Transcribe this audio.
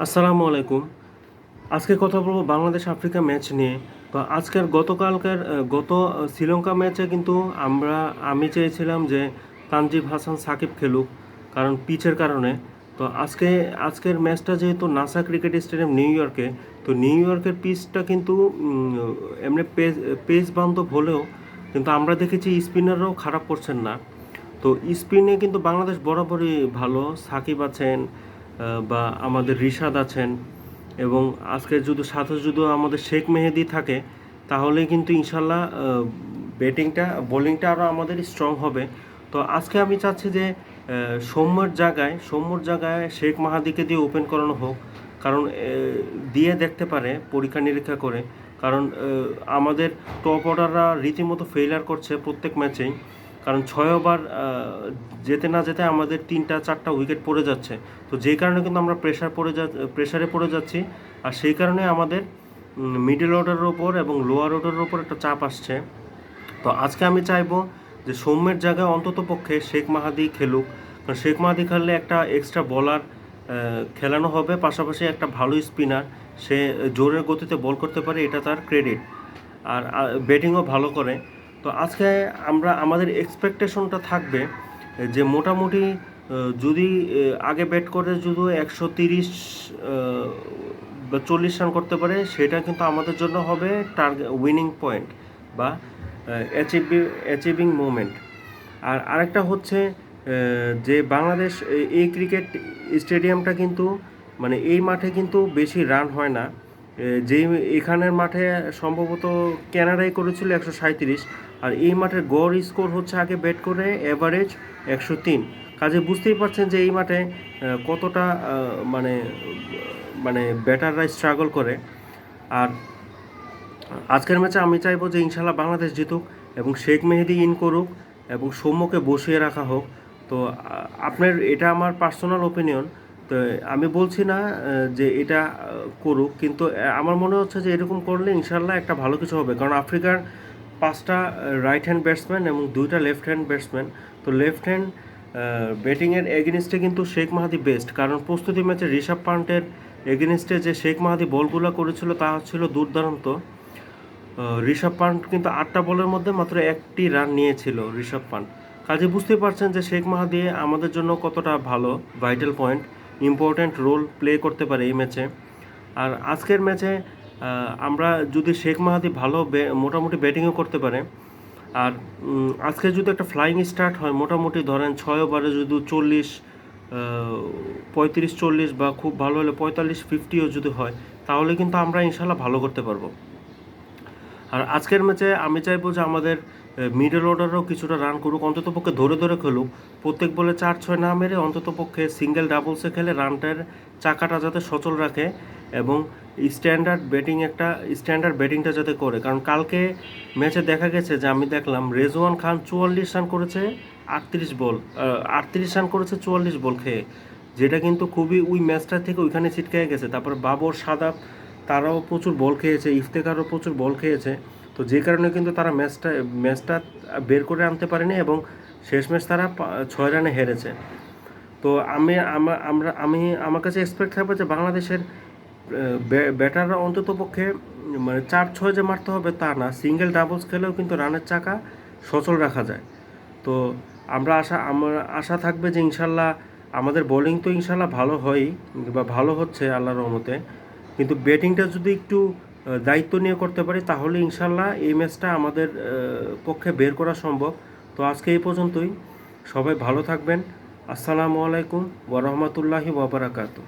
আসসালামু আলাইকুম। আজকে কথা বলবো বাংলাদেশ আফ্রিকা ম্যাচ নিয়ে। তো আজকের গতকালকের শ্রীলঙ্কা ম্যাচে কিন্তু আমি চেয়েছিলাম যে তানজিব হাসান সাকিব খেলুক, কারণ পিচের কারণে। তো আজকের ম্যাচটা যেহেতু নাসা ক্রিকেট স্টেডিয়াম নিউ ইয়র্কে, তো নিউ ইয়র্কের পিচটা কিন্তু এমনি পেস বান্ধব হলেও কিন্তু আমরা দেখেছি স্পিনাররাও খারাপ করছেন না। তো স্পিনে কিন্তু বাংলাদেশ বরাবরই ভালো। সাকিব আছেন, বা আমাদের রিশাদ আছেন, এবং আজকে যদি আমাদের শেখ মেহেদি থাকে, তাহলে কিন্তু ইনশাল্লাহ বোলিংটা আরও আমাদের স্ট্রং হবে। তো আজকে আমি চাচ্ছি যে সৌম্যর জায়গায় শেখ মাহাদিকে দিয়ে ওপেন করানো হোক, কারণ দিয়ে দেখতে পারে পরীক্ষা নিরীক্ষা করে। কারণ আমাদের টপ অর্ডাররা রীতিমতো ফেইলার করছে প্রত্যেক ম্যাচেই, কারণ 6 ওভার যেতে না যেতে আমাদের 3-4টা উইকেট পড়ে যাচ্ছে। তো যেই কারণে কিন্তু আমরা প্রেশারে পড়ে যাচ্ছি, আর সেই কারণে আমাদের মিডল অর্ডারের ওপর এবং লোয়ার অর্ডারের ওপর একটা চাপ আসছে। তো আজকে আমি চাইবো যে সৌম্যের জায়গায় অন্তত পক্ষে শেখ মাহাদি খেলুক, কারণ শেখ মাহাদি খেললে একটা এক্সট্রা বলার খেলানো হবে, পাশাপাশি একটা ভালো স্পিনার, সে জোরের গতিতে বল করতে পারে, এটা তার ক্রেডিট। আর ব্যাটিংও ভালো করে। তো আজকে আমাদের এক্সপেকটেশনটা থাকবে যে মোটামুটি যদি আগে ব্যাট করে যদি 130 বা 40 রান করতে পারে, সেটা কিন্তু আমাদের জন্য হবে টার্গেট উইনিং পয়েন্ট বা অ্যাচিভিং মোমেন্ট। আর আরেকটা হচ্ছে যে বাংলাদেশ এই ক্রিকেট স্টেডিয়ামটা কিন্তু, মানে এই মাঠে কিন্তু বেশি রান হয় না। যেই এখানের মাঠে সম্ভবত কানাডাই করেছিল 137, আর এই মাঠের গড় স্কোর হচ্ছে আগে ব্যাট করে অ্যাভারেজ 103। কাজে বুঝতেই পারছেন যে এই মাঠে কতটা মানে মানে ব্যাটাররা স্ট্রাগল করে। আর আজকের ম্যাচে আমি চাইবো যে ইনশাল্লাহ বাংলাদেশ জিতুক এবং শেখ মেহেদি ইন করুক এবং সৌম্যকে বসিয়ে রাখা হোক। তো এটা আমার পার্সোনাল ওপিনিয়ন। তো আমি বলছি না যে এটা করুক, কিন্তু আমার মনে হচ্ছে যে এরকম করলে ইনশাল্লাহ একটা ভালো কিছু হবে, কারণ আফ্রিকার 5টা রাইট হ্যান্ড ব্যাটসম্যান এবং 2টা লেফট হ্যান্ড ব্যাটসম্যান। তো লেফট হ্যান্ড ব্যাটিংয়ের এগেনিস্টে কিন্তু শেখ মাহাদি বেস্ট, কারণ প্রস্তুতি ম্যাচে ঋষভ পান্টের এগেনিস্টে যে শেখ মাহাদি বলগুলো করেছিল তা ছিল দুর্দান্ত। ঋষভ পান্ট কিন্তু 8টা বলের মধ্যে মাত্র 1টি রান নিয়েছিল ঋষভ পান্ট। কাজে বুঝতেই পারছেন যে শেখ মাহাদি আমাদের জন্য কতটা ভালো, vital point, important role play করতে পারে এই ম্যাচে। আর আজকের ম্যাচে আমরা যদি শেখ মাহাদি ভালো মোটামুটি ব্যাটিংও করতে পারে, আর আজকে যদি একটা ফ্লাইং স্টার্ট হয়, মোটামুটি ধরেন 6 ওভারে যদি 35-40 বা খুব ভালো হলে 45-50ও যদি হয়, তাহলে কিন্তু আমরা ইনশাল্লাহ ভালো করতে পারবো। আর আজকের ম্যাচে আমি চাইবো যে আমাদের মিডল অর্ডারও কিছুটা রান করুক, অন্ততপক্ষে ধরে ধরে খেলুক, প্রত্যেক বলে 4-6 না মেরে অন্ততপক্ষে সিঙ্গেল ডাবলসে খেলে রানটার চাকাটা যাতে সচল রাখে, এবং স্ট্যান্ডার্ড ব্যাটিংটা যাতে করে। কারণ কালকে ম্যাচে দেখা গেছে যে আমি দেখলাম রেজওয়ান খান 44 রান করেছে 38 রান করেছে 44 বল খেয়ে, যেটা কিন্তু খুবই ওই ম্যাচটা থেকে ওইখানে ছিটকে গেছে। তারপর বাবর সাদাব, তারাও প্রচুর বল খেয়েছে, ইফতেখারও প্রচুর বল খেয়েছে। তো যে কারণে কিন্তু তারা ম্যাচটা বের করে আনতে পারেনি, এবং শেষ ম্যাচ তারা 6 রানে হেরেছে। তো আমার কাছে এক্সপেক্ট থাকবে যে বাংলাদেশের ব্যাটাররা অন্তত পক্ষে মানে 4-6 যে মারতে হবে তা না, সিঙ্গেল ডাবলস খেলেও কিন্তু রানের চাকা সচল রাখা যায়। তো আমার আশা থাকবে যে ইনশাল্লাহ আমাদের বোলিং তো ইনশাল্লাহ ভালো হয়ই বা ভালো হচ্ছে আল্লাহর রহমতে, কিন্তু ব্যাটিংটা যদি একটু দায়িত্ব নিয়ে করতে পারি, তাহলে ইনশাল্লাহ এই ম্যাচটা আমাদের পক্ষে বের করা সম্ভব। তো আজকে এই পর্যন্তই। সবাই ভালো থাকবেন। আসসালামু আলাইকুম ওয়া রাহমাতুল্লাহি ওয়া বারাকাতুহু।